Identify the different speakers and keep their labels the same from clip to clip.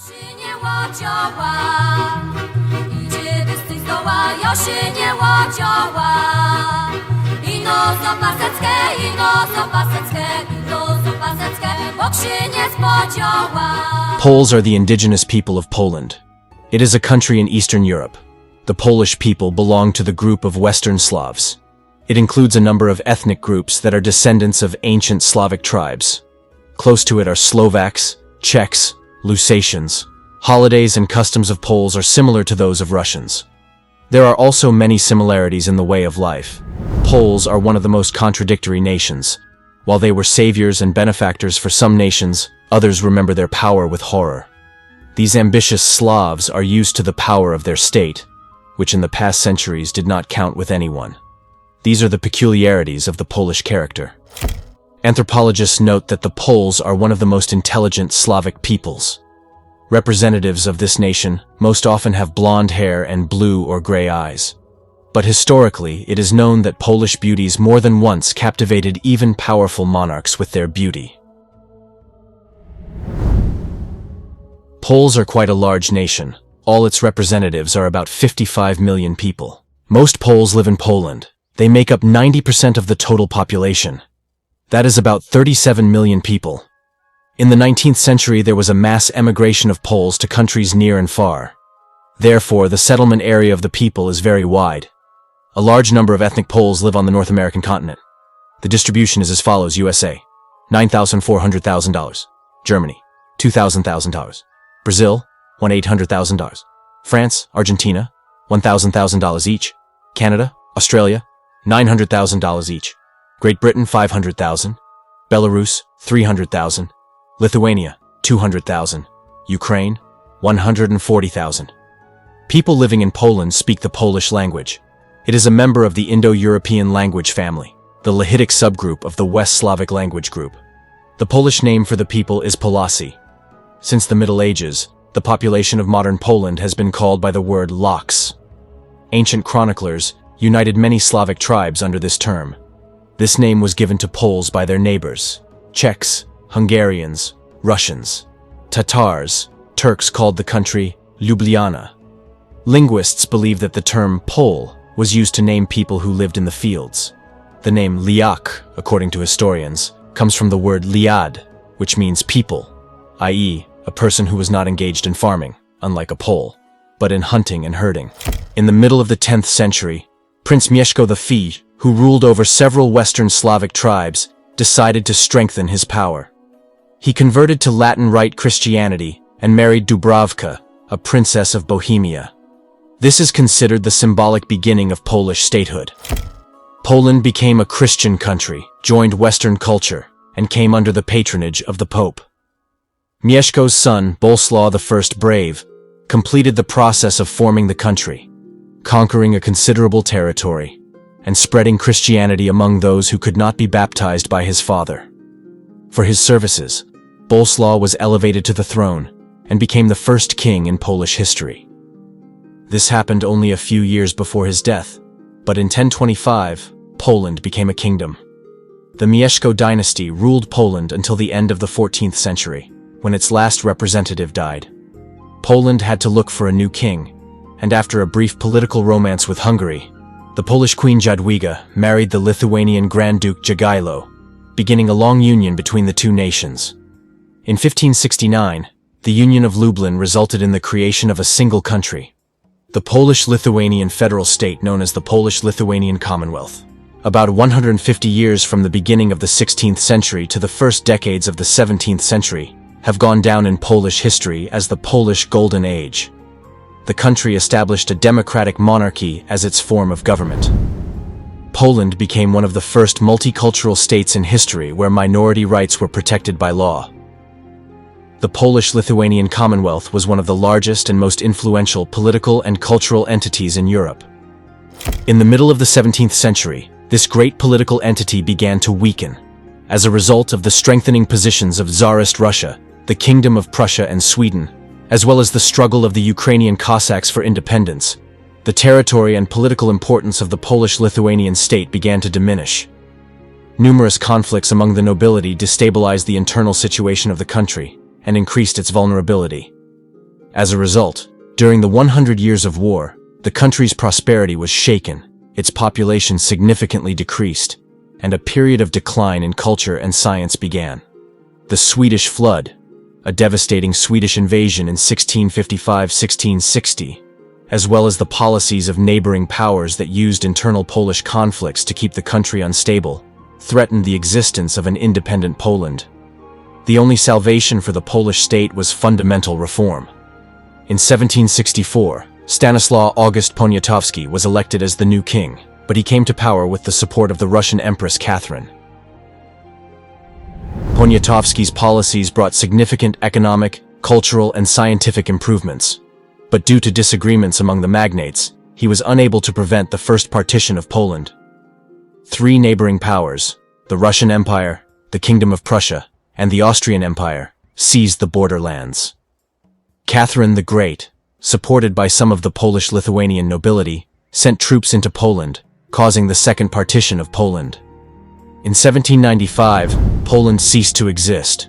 Speaker 1: się nie łodzioła, idzie wyscy zdoła, ja się nie łodzioła. Ino zopaseckie, bok się nie spodzioła.
Speaker 2: Poles are the indigenous people of Poland. It is a country in Eastern Europe. The Polish people belong to the group of Western Slavs. It includes a number of ethnic groups that are descendants of ancient Slavic tribes. Close to it are Slovaks, Czechs, Lusatians. Holidays and customs of Poles are similar to those of Russians. There are also many similarities in the way of life. Poles are one of the most contradictory nations. While they were saviors and benefactors for some nations, others remember their power with horror. These ambitious Slavs are used to the power of their state, which in the past centuries did not count with anyone. These are the peculiarities of the Polish character. Anthropologists note that the Poles are one of the most intelligent Slavic peoples. Representatives of this nation most often have blonde hair and blue or gray eyes. But historically, it is known that Polish beauties more than once captivated even powerful monarchs with their beauty. Poles are quite a large nation. All its representatives are about 55 million people. Most Poles live in Poland. They make up 90% of the total population. That is about 37 million people. In the 19th century, there was a mass emigration of Poles to countries near and far. Therefore, the settlement area of the people is very wide. A large number of ethnic Poles live on the North American continent. The distribution is as follows: USA, $9,400,000. Germany, $2,000. Brazil, $1,800,000. France, Argentina, $1,000 each. Canada, Australia, $900,000 each. Great Britain, $500,000. Belarus, $300,000. Lithuania, $200,000. Ukraine, $140,000. People living in Poland speak the Polish language. It is a member of the Indo-European language family, the Lechitic subgroup of the West Slavic language group. The Polish name for the people is Polacy. Since the Middle Ages, the population of modern Poland has been called by the word Loks. Ancient chroniclers united many Slavic tribes under this term. This name was given to Poles by their neighbors: Czechs, Hungarians, Russians. Tatars, Turks called the country Ljubljana. Linguists believe that the term Pole was used to name people who lived in the fields. The name Liak, according to historians, comes from the word liad, which means people, i.e., a person who was not engaged in farming, unlike a Pole, but in hunting and herding. In the middle of the 10th century, Prince Mieszko V, who ruled over several Western Slavic tribes, decided to strengthen his power. He converted to Latin Rite Christianity and married Dubravka, a princess of Bohemia. This is considered the symbolic beginning of Polish statehood. Poland became a Christian country, joined Western culture, and came under the patronage of the Pope. Mieszko's son, Boleslaw I Brave, completed the process of forming the country, conquering a considerable territory, and spreading Christianity among those who could not be baptized by his father. For his services, Boleslaw was elevated to the throne and became the first king in Polish history. This happened only a few years before his death, but in 1025, Poland became a kingdom. The Mieszko dynasty ruled Poland until the end of the 14th century, when its last representative died. Poland had to look for a new king, and after a brief political romance with Hungary, the Polish Queen Jadwiga married the Lithuanian Grand Duke Jagiello, beginning a long union between the two nations. In 1569, the Union of Lublin resulted in the creation of a single country, the Polish-Lithuanian federal state known as the Polish-Lithuanian Commonwealth. About 150 years from the beginning of the 16th century to the first decades of the 17th century have gone down in Polish history as the Polish Golden Age. The country established a democratic monarchy as its form of government. Poland became one of the first multicultural states in history where minority rights were protected by law. The Polish-Lithuanian Commonwealth was one of the largest and most influential political and cultural entities in Europe. In the middle of the 17th century, this great political entity began to weaken. As a result of the strengthening positions of Tsarist Russia, the Kingdom of Prussia and Sweden, as well as the struggle of the Ukrainian Cossacks for independence, the territory and political importance of the Polish-Lithuanian state began to diminish. Numerous conflicts among the nobility destabilized the internal situation of the country and increased its vulnerability. As a result, during the 100 Years of War, the country's prosperity was shaken, its population significantly decreased, and a period of decline in culture and science began. The Swedish Flood, a devastating Swedish invasion in 1655-1660, as well as the policies of neighboring powers that used internal Polish conflicts to keep the country unstable, threatened the existence of an independent Poland. The only salvation for the Polish state was fundamental reform. In 1764, Stanislaw August Poniatowski was elected as the new king, but he came to power with the support of the Russian Empress Catherine. Poniatowski's policies brought significant economic, cultural, and scientific improvements. But due to disagreements among the magnates, he was unable to prevent the first partition of Poland. Three neighboring powers, the Russian Empire, the Kingdom of Prussia, and the Austrian Empire, seized the borderlands. Catherine the Great, supported by some of the Polish-Lithuanian nobility, sent troops into Poland, causing the second partition of Poland. In 1795, Poland ceased to exist.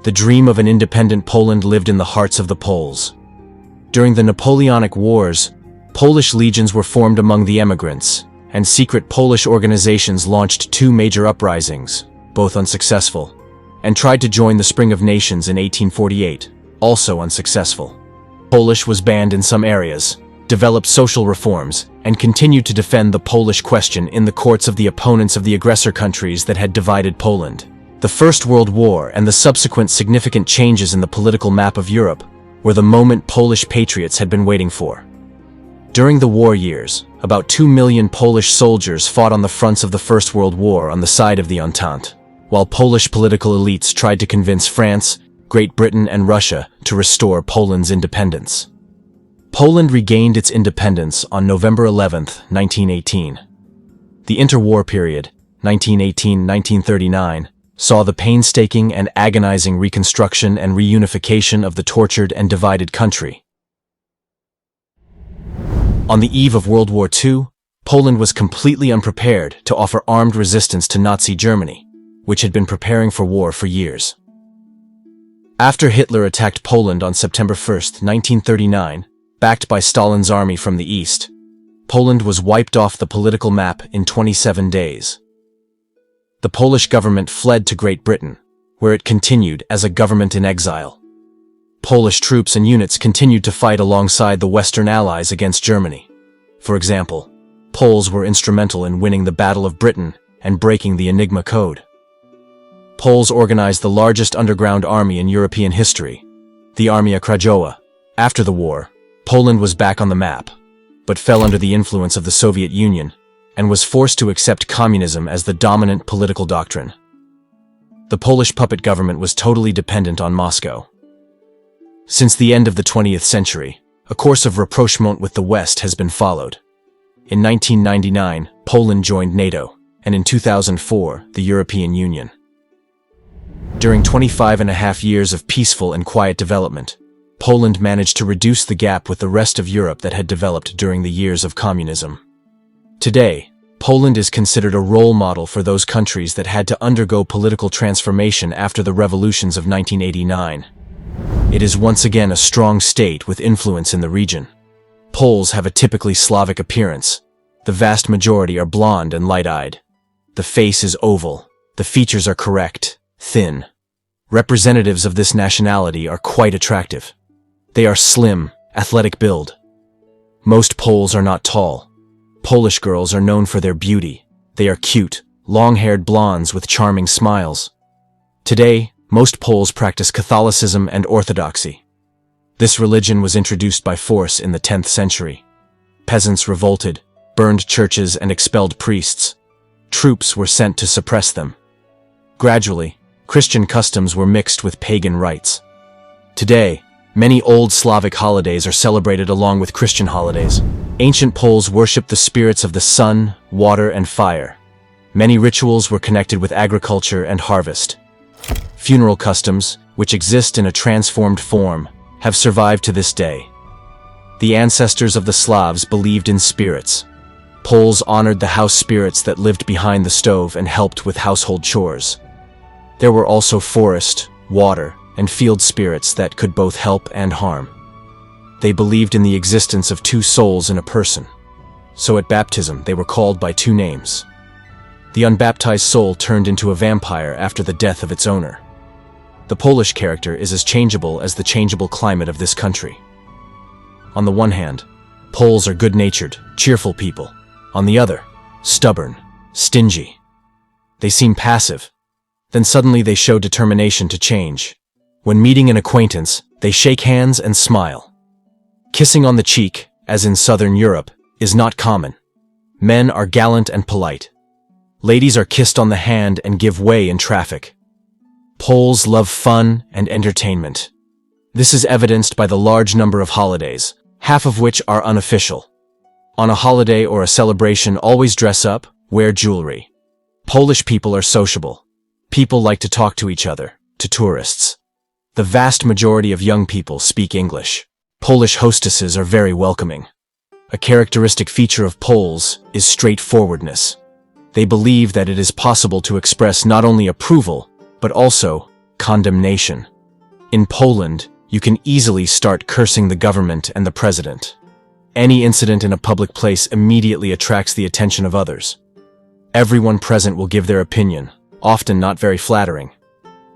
Speaker 2: The dream of an independent Poland lived in the hearts of the Poles. During the Napoleonic Wars, Polish legions were formed among the emigrants, and secret Polish organizations launched two major uprisings, both unsuccessful, and tried to join the Spring of Nations in 1848, also unsuccessful. Polish was banned in some areas, developed social reforms, and continued to defend the Polish question in the courts of the opponents of the aggressor countries that had divided Poland. The First World War and the subsequent significant changes in the political map of Europe were the moment Polish patriots had been waiting for. During the war years, about 2 million Polish soldiers fought on the fronts of the First World War on the side of the Entente, while Polish political elites tried to convince France, Great Britain, and Russia to restore Poland's independence. Poland regained its independence on November 11, 1918. The interwar period, 1918-1939, saw the painstaking and agonizing reconstruction and reunification of the tortured and divided country. On the eve of World War II, Poland was completely unprepared to offer armed resistance to Nazi Germany, which had been preparing for war for years. After Hitler attacked Poland on September 1, 1939, backed by Stalin's army from the east, Poland was wiped off the political map in 27 days. The Polish government fled to Great Britain, where it continued as a government in exile. Polish troops and units continued to fight alongside the Western Allies against Germany. For example, Poles were instrumental in winning the Battle of Britain and breaking the Enigma Code. Poles organized the largest underground army in European history, the Armia Krajowa. After the war, Poland was back on the map, but fell under the influence of the Soviet Union and was forced to accept communism as the dominant political doctrine. The Polish puppet government was totally dependent on Moscow. Since the end of the 20th century, a course of rapprochement with the West has been followed. In 1999, Poland joined NATO, and in 2004, the European Union. During 25.5 years of peaceful and quiet development, Poland managed to reduce the gap with the rest of Europe that had developed during the years of communism. Today, Poland is considered a role model for those countries that had to undergo political transformation after the revolutions of 1989. It is once again a strong state with influence in the region. Poles have a typically Slavic appearance. The vast majority are blonde and light-eyed. The face is oval. The features are correct, thin. Representatives of this nationality are quite attractive. They are slim, athletic build. Most Poles are not tall. Polish girls are known for their beauty. They are cute, long-haired blondes with charming smiles. Today, most Poles practice Catholicism and Orthodoxy. This religion was introduced by force in the 10th century. Peasants revolted, burned churches, and expelled priests. Troops were sent to suppress them. Gradually, Christian customs were mixed with pagan rites. Today, many old Slavic holidays are celebrated along with Christian holidays. Ancient Poles worshipped the spirits of the sun, water, and fire. Many rituals were connected with agriculture and harvest. Funeral customs, which exist in a transformed form, have survived to this day. The ancestors of the Slavs believed in spirits. Poles honored the house spirits that lived behind the stove and helped with household chores. There were also forest, water, and field spirits that could both help and harm. They believed in the existence of two souls in a person. So at baptism, they were called by two names. The unbaptized soul turned into a vampire after the death of its owner. The Polish character is as changeable as the changeable climate of this country. On the one hand, Poles are good-natured, cheerful people. On the other, stubborn, stingy. They seem passive. Then suddenly they show determination to change. When meeting an acquaintance, they shake hands and smile. Kissing on the cheek, as in Southern Europe, is not common. Men are gallant and polite. Ladies are kissed on the hand and give way in traffic. Poles love fun and entertainment. This is evidenced by the large number of holidays, half of which are unofficial. On a holiday or a celebration, always dress up, wear jewelry. Polish people are sociable. People like to talk to each other, to tourists. The vast majority of young people speak English. Polish hostesses are very welcoming. A characteristic feature of Poles is straightforwardness. They believe that it is possible to express not only approval, but also condemnation. In Poland, you can easily start cursing the government and the president. Any incident in a public place immediately attracts the attention of others. Everyone present will give their opinion, often not very flattering.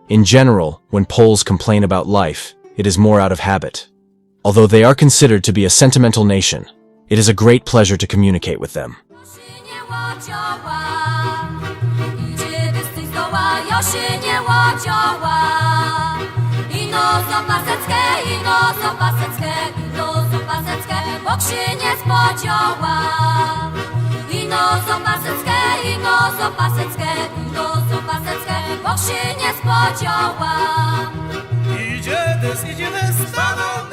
Speaker 2: In general, when Poles complain about life, it is more out of habit. Although they are considered to be a sentimental nation, it is a great pleasure to communicate with them.
Speaker 3: Idzie dys, stanął